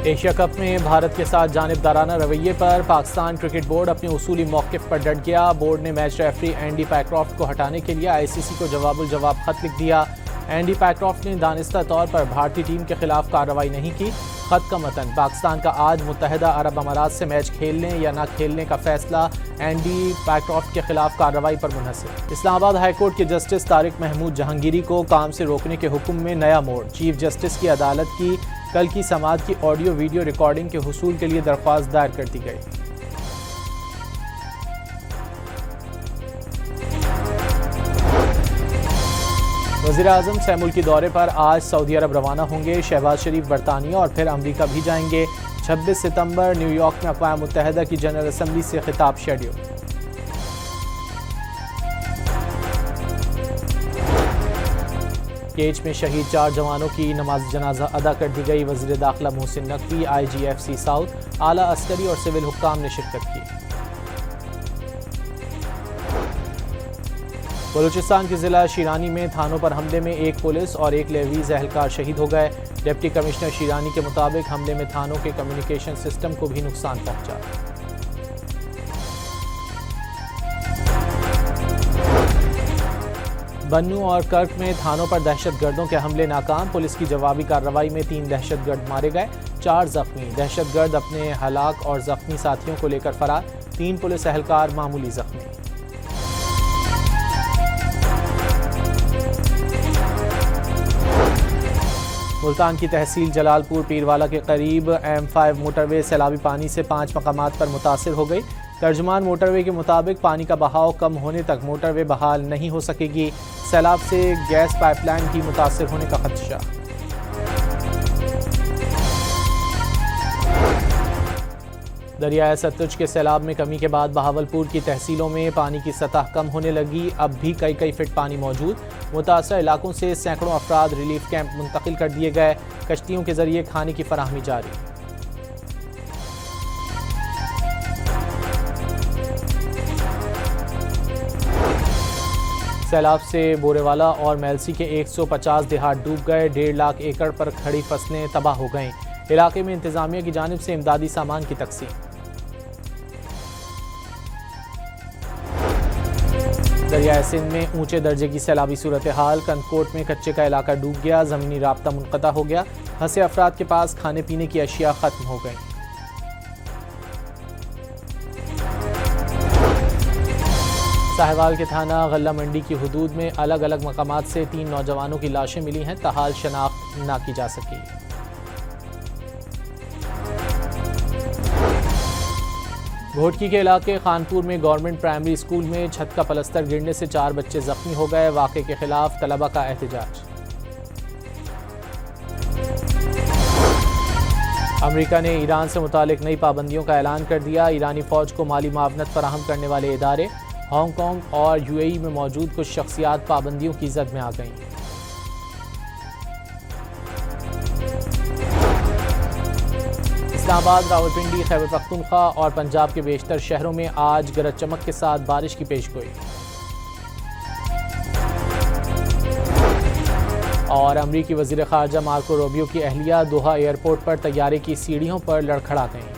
Asia cup में भारत के साथ जानिबदाराना रवैये पर पाकिस्तान क्रिकेट बोर्ड अपने उसूली मौक़िफ़ पर डट गया। बोर्ड ने मैच रेफरी एंडी पैक्रॉफ्ट को हटाने के लिए आईसीसी को जवाब खत लिख दिया। एंडी पैक्रॉफ्ट ने दानिस्ता तौर पर भारतीय टीम के खिलाफ कार्रवाई नहीं की। खत का मतन, पाकिस्तान का आज मुत्तहिदा अरब अमारात से मैच खेलने या न खेलने का फैसला एंडी पैक्रॉफ्ट के खिलाफ कार्रवाई पर मुनहसर। इस्लामाबाद हाईकोर्ट के जस्टिस तारिक महमूद जहांगीरी को काम से रोकने के हुक्म में नया मोड़। चीफ जस्टिस की अदालत की कल की समाअत की ऑडियो वीडियो रिकॉर्डिंग के हुसूल के लिए दरख्वास्त दायर कर दी गई। वज़ीर-ए-आज़म सह मुल्की दौरे पर आज सऊदी अरब रवाना होंगे। शहबाज शरीफ बरतानिया और फिर अमरीका भी जाएंगे। 26 सितंबर न्यूयॉर्क में अक़वाम मुत्तहिदा की जनरल असम्बली से खिताब शेड्यूल। केच में शहीद 4 जवानों की नमाज जनाजा अदा कर दी गई। वज़ीर दाखिला मोहसिन नकवी, IGFC साउथ, आला अस्करी और सिविल हुक्काम ने शिरकत की। बलूचिस्तान के ज़िला शीरानी में थानों पर हमले में एक पुलिस और एक लेवीज़ एहलकार शहीद हो गए। डिप्टी कमिश्नर शीरानी के मुताबिक हमले में थानों के कम्युनिकेशन सिस्टम को भी नुकसान पहुंचा। बन्नू और कर्क में थानों पर दहशतगर्दों के हमले नाकाम। पुलिस की जवाबी कार्रवाई में 3 दहशतगर्द मारे गए, 4 जख्मी। दहशतगर्द अपने हलाक और जख्मी साथियों को लेकर फरार, 3 पुलिस एहलकार मामूली जख्मी। मुल्तान की तहसील जलालपुर पीरवाला के करीब M5 मोटरवे सैलाबी पानी से 5 मकामात पर मुतासिर हो गई। तर्जुमान मोटरवे के मुताबिक पानी का बहाव कम होने तक मोटरवे बहाल नहीं हो सकेगी। सैलाब से गैस पाइपलाइन भी मुतासिर होने का खदशा। दरियाए सतलुज के सैलाब में कमी के बाद बहावलपुर की तहसीलों में पानी की सतह कम होने लगी। अब भी कई फीट पानी मौजूद। मुतासर इलाकों से सैकड़ों अफराद रिलीफ कैंप मुंतकिल कर दिए गए। कश्तियों के जरिए खाने की फराहमी जारी। सैलाब से बोरेवाला और मेलसी के 150 देहात डूब गए। 1.5 लाख एकड़ पर खड़ी फसलें तबाह हो गईं। इलाके में इंतजामिया की जानिब से इमदादी सामान की तकसीम। दरियाए सिंध में ऊंचे दर्जे की सैलाबी सूरत हाल। कनकोट में कच्चे का इलाका डूब गया, ज़मीनी राब्ता मुनक़ता हो गया। फंसे अफराद के पास खाने पीने की अशिया खत्म हो गई। साहिवाल के थाना गल्ला मंडी की हुदूद में अलग अलग मकामात से 3 नौजवानों की लाशें मिली हैं, ताहाल शनाख्त ना की जा सकी। घोटकी के इलाके खानपुर में गवर्नमेंट प्राइमरी स्कूल में छत का पलस्तर गिरने से 4 बच्चे जख्मी हो गए। वाक़े के खिलाफ तलबा का एहतजाज। अमेरिका ने ईरान से मुतालिक नई पाबंदियों का ऐलान कर दिया। ईरानी फ़ौज को माली मुआवनत फराहम करने वाले इदारे, हांगकांग और UAE में मौजूद कुछ शख्सियात पाबंदियों की जद में आ गईं। इस्लामाबाद, रावलपिंडी, खैबर पख्तूनख्वा और पंजाब के बेशतर शहरों में आज गरज चमक के साथ बारिश की पेशगोई। और अमरीकी वज़ीर ख़ारजा मार्को रूबियो की अहलिया दोहा एयरपोर्ट पर तैयारे की सीढ़ियों पर लड़खड़ा गईं।